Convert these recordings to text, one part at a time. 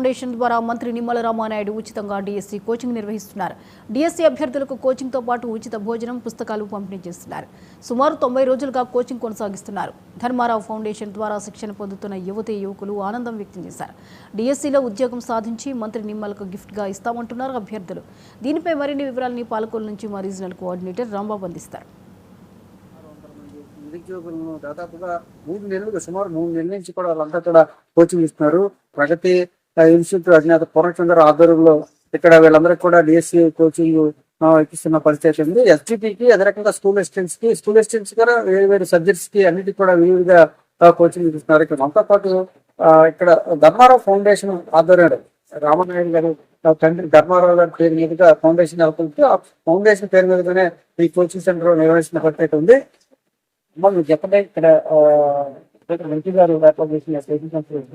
Foundation ద్వారా మంత్రి నిమ్మల రామానాయుడు ఉచితంగా డిఎస్సి కోచింగ్ నిర్వహిస్తున్నారు. డిఎస్సి అభ్యర్థులకు కోచింగ్తో పాటు ఉచిత భోజనం, పుస్తకాలు పంపిణీ చేస్తున్నారు. సుమారు 90 రోజులుగా కోచింగ్ కొనసాగిస్తున్నారు. ధర్మారావు ఫౌండేషన్ ద్వారా శిక్షణ పొందుతున్న యువతీ యువకులు ఆనందం వ్యక్తం చేశారు. డిఎస్సిలో ఉద్యోగం సాధించి మంత్రి నిమ్మలకు గిఫ్ట్గా ఇస్తామంటున్నారు అభ్యర్థులు. దీనిపై మరిన్ని వివరాలని పాలకొల్లు నుంచి మా రీజనల్ కోఆర్డినేటర్ రాంబాబు అందిస్తారు. నిరుద్యోగులను దాదాపుగా సుమారు 3 నెలల నుంచి కూడా వాళ్ళంతా కూడా కోచింగ్ ఇస్తున్నారు. ప్రగతి ఇన్స్టిట్యూట్ అధినేత పూర్ణచంద్ర ఆధ్వర్యంలో ఇక్కడ వీళ్ళందరికీ కూడా డిఎస్సి కోచింగ్ ఇస్తున్న పరిస్థితి ఉంది. ఎస్జిటికి అదే రకంగా స్కూల్ అసిస్టెంట్స్ కూడా వేరు సబ్జెక్ట్స్ కి అన్నిటికీ కూడా వివిధ కోచింగ్ ఇస్తున్నారు. ఇక్కడ మనతో పాటు ఇక్కడ ధర్మారావు ఫౌండేషన్ ఆధ్వర్యంలో రామనాయుడు గారు తండ్రి ధర్మారావు గారి పేరు మీదుగా ఫౌండేషన్ నెలకొల్పి ఆ ఫౌండేషన్ పేరు మీదుగానే ఈ కోచింగ్ సెంటర్ నిర్వహిస్తున్న పరిస్థితి ఉంది. మీరు చెప్పండి, ఇక్కడ మంత్రి గారు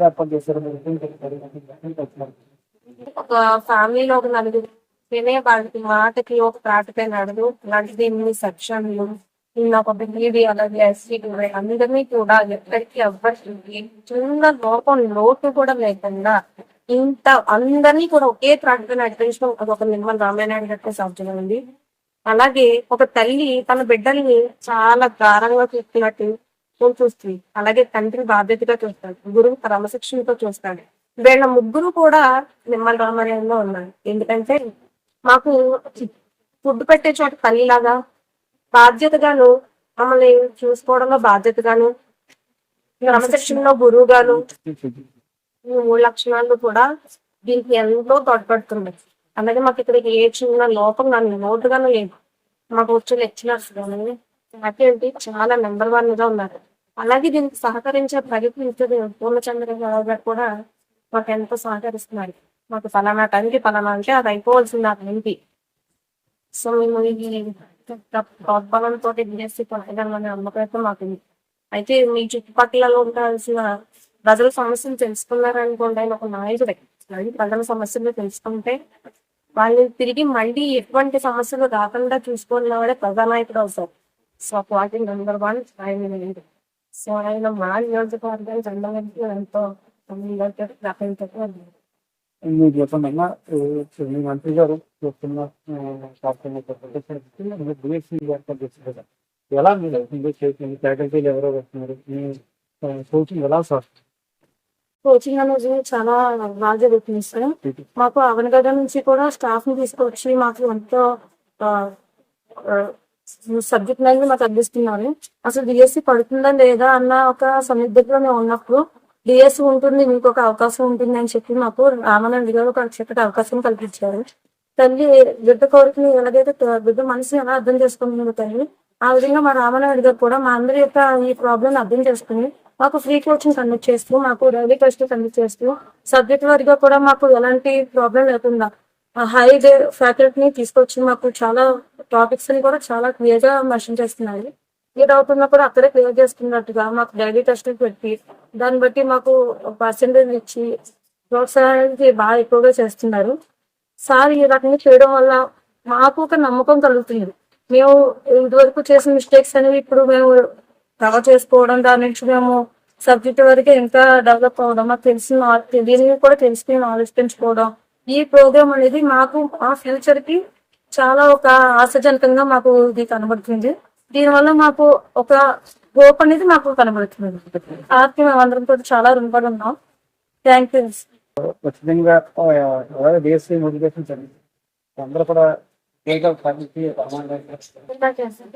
ఏర్పాటు చేశారు. ఒక ఫ్యామిలీలో ఒక నలుగురు వినే వాళ్ళకి మాటకి ఒక ప్రాటపై నడదు అలాంటిది ఇన్ని సెక్షన్లు ఒక బిహేవి అలాగే ఎస్సీ అందరినీ కూడా ఎక్కడికి ఎవ్వరికి చిన్న లోటు కూడా లేకుండా ఇంత అందరినీ కూడా ఒకే ప్రాటపై నడిపించడం అదొక నిమ్మల రామానాయుడు గారికి సాధ్యం ఉంది. అలాగే ఒక తల్లి తన బిడ్డల్ని చాలా గారంగా చూస్తున్నట్టు చూస్తుంది. అలాగే తండ్రి బాధ్యతగా చూస్తాడు, గురువు క్రమశిక్షణతో చూస్తాడు. వీళ్ళ ముగ్గురు కూడా నిమ్మల రామాలయంలో ఉన్నారు. ఎందుకంటే మాకు ఫుడ్ పెట్టే చోట తల్లిలాగా బాధ్యతగాను, మమ్మల్ని చూసుకోవడంలో బాధ్యతగాను, క్రమశిక్షణలో గురువు గాను, ఈ 3 లక్షణాలు కూడా దీనికి ఎంతో తోడ్పడుతుంది. అలాగే మాకు ఇక్కడ ఏ చిన్న లోపం కానీ నోటుగానే లేదు. మాకు వచ్చే లెక్చరర్స్ కానీ నాకేంటి చాలా నెంబర్ 1 గా ఉన్నారు. అలాగే దీనికి సహకరించే ప్రగతి పూర్ణచంద్ర గారు కూడా మాకు ఎంతో సహకరిస్తున్నారు. మాకు ఫలానా టైంకి ఫలానా అంటే అది అయిపోవాల్సింది ఆ టైంకి. సో మేము ఈ ప్రోద్బలంతో డిఎస్సి కొనగలమనే నమ్మకం మాకు ఉంది. అయితే మీ చుట్టుపక్కల ఉండాల్సిన ప్రజల సమస్యలు తెలుసుకున్నారనుకోండి, ఆయన ఒక నాయకుడే. ప్రజల సమస్యలు తెలుసుకుంటే వాళ్ళు తిరిగి మళ్ళీ ఎటువంటి సమస్యలు రాకుండా చూసుకున్నవాడే ప్రధానాయకుడు అవుతారు. సో పార్టీ నెంబర్ 1 ఆయన లేదు. సో ఆయన మా నియోజకవర్గానికి చెందడానికి ఎంతో మీరు చెప్పండి మంత్రి గారు ఎలా ఫ్యాకల్టీలు ఎవరో వస్తున్నారు, కోచింగ్ ఎలా సార్? కోచింగ్ అనేది చాలా బాగా జరుగుతుంది సార్. మాకు అవనగడ్డ నుంచి కూడా స్టాఫ్ ని తీసుకొచ్చి మాకు ఎంతో సబ్జెక్ట్ అనేది మాకు అందిస్తున్నారు. అసలు డిఎస్సి పడుతుందా లేదా అన్న ఒక సందిగ్ధంలో మేము ఉన్నప్పుడు డిఎస్సి ఉంటుంది, మీకు ఒక అవకాశం ఉంటుంది అని చెప్పి మాకు రామానాయుడు గారు ఒక చక్కటి అవకాశం కల్పించారు. తల్లి బిడ్డ కోరికని ఎలాగైతే బిడ్డ మనసుని ఎలా అర్థం చేసుకుంటుంది తల్లి, ఆ విధంగా మా రామానాయుడు గారు కూడా మా అందరి యొక్క ఈ ప్రాబ్లం అర్థం చేసుకుని మాకు ఫ్రీ కోచింగ్ కండక్ట్ చేస్తూ, మాకు డైలీ టెస్ట్ కండక్ట్ చేస్తూ, సబ్జెక్ట్ వారిగా కూడా మాకు ఎలాంటి ప్రాబ్లం లేకుండా హై ఫ్యాకల్టీని తీసుకొచ్చి మాకు చాలా టాపిక్స్ అని కూడా చాలా క్లియర్ గా మెన్షన్ చేస్తున్నారు. ఏ డౌట్ ఉన్నా కూడా అక్కడే క్లియర్ చేస్తున్నట్టుగా మాకు డైలీ టెస్ట్ పెట్టి దాన్ని బట్టి మాకు పర్సెంటేజ్ ఇచ్చి ప్రోత్సాహానికి బాగా ఎక్కువగా చేస్తున్నారు. సార్ ఈ రకంగా చేయడం వల్ల మాకు ఒక నమ్మకం కలుగుతుంది. మేము ఇదివరకు చేసిన మిస్టేక్స్ అనేవి ఇప్పుడు మేము కవర్ చేసుకోవడం, దాని నుంచి మేము సబ్జెక్ట్ వరకే ఇంకా డెవలప్ అవ్వడం, మాకు తెలియని కూడా తెలుసుకుని నాలెడ్జ్ పెంచుకోవడం, ఈ ప్రోగ్రామ్ అనేది మాకు మా ఫ్యూచర్ కి చాలా ఒక ఆశాజనకంగా మాకు ఇది కనబడుతుంది. దీనివల్ల మాకు ఒక హోప్ అనేది మాకు కనబడుతుంది. ఆర్కి మేము అందరం కూడా చాలా రుణపడి ఉన్నాం. Thank you. ఖచ్చితంగా అందరూ కూడా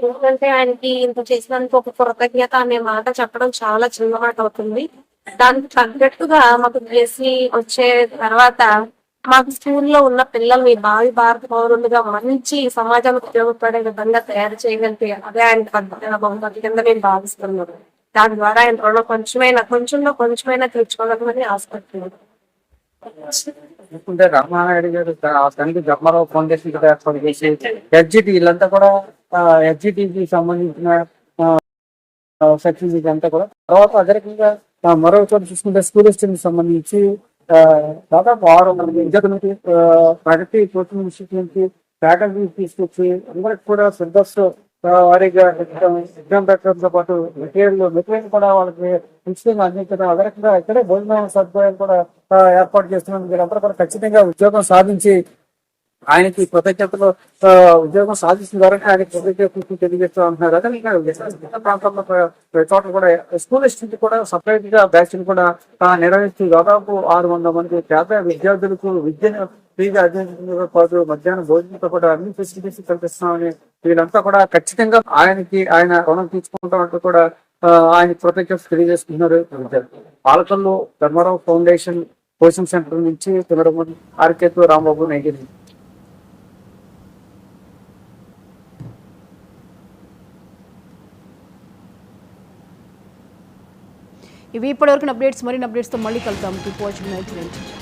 ఎందుకంటే ఆయనకి ఇంత చేసినందుకు ఒక కృతజ్ఞత అనే మాట చెప్పడం చాలా చిన్న మాట అవుతుంది. దానికి తగ్గట్టుగా మాకు చేసి వచ్చే తర్వాత మాకు స్కూల్లో ఉన్న పిల్లల్ని భావి భారత పౌరులుగా మంచి సమాజానికి ఉపయోగపడే విధంగా తయారు చేయగలిగితే అదే ఆయన బహుమతి కింద నేను భావిస్తున్నాను. దాని ద్వారా ఆయన రుణం కొంచెమైనా తీర్చుకోగలమని ఆశపడుతున్నాను. రామానాయుడు గారు తండ్రి ధర్మారావు ఫౌండేషన్ ఏర్పాటు చేసి ఎస్జిటి వీళ్ళంతా కూడా ఎస్జిటికి సంబంధించిన సెక్షన్ ఇదంతా కూడా తర్వాత అదే రకంగా మరో చోట చూసుకుంటే స్కూల్ అసిస్టెంట్ సంబంధించి దాదాపు 600 విద్యార్థులకి ప్రగతి కోచింగ్ ఇన్స్టిట్యూట్ నుంచి ఫ్యాకల్టీ తీసుకొచ్చి అందరికి కూడా సిలబస్ వారిగా ఎగ్జామ్ పెట్టడంతో పాటు మెటీరియల్ కూడా వాళ్ళకి ఉచితంగా అందించడం అదే రకంగా ఇక్కడే భోజనం సదుపాయాలు కూడా ఏర్పాటు చేస్తున్నాం. వీళ్ళందరూ కూడా ఖచ్చితంగా ఉద్యోగం సాధించి ఆయనకి కృతజ్ఞతలు ఉద్యోగం సాధించిన ద్వారా ఆయన కృతజ్ఞతలు తెలియజేస్తూ ఉంటున్నారు. అదే ఇంకా ఇతర ప్రాంతాల్లో చోట్ల కూడా స్కూల్ నుంచి కూడా సపరేట్ గా బ్యాచ్ కూడా నిర్వహిస్తూ దాదాపు 600 మంది పేద విద్యార్థులకు విద్యను ఫ్రీగా అందించడంతో పాటు మధ్యాహ్నం భోజనంతో కూడా అన్ని ఫెసిలిటీస్ కల్పిస్తున్నామని వీళ్ళంతా కూడా ఖచ్చితంగా ఆయన రుణం తీసుకుంటామంటూ కూడా ఆయన కృతజ్ఞతలు తెలియజేస్తున్నారు. Palakollu Dharmarao foundation coaching centre నుంచి తులరమణి ఆర్కేతో రాంబాబు నైగిరి. ఇవి ఇప్పటివరకు అప్డేట్స్. మరిన్ని అప్డేట్స్తో మళ్ళీ కలుద్దాం. Keep watching 99.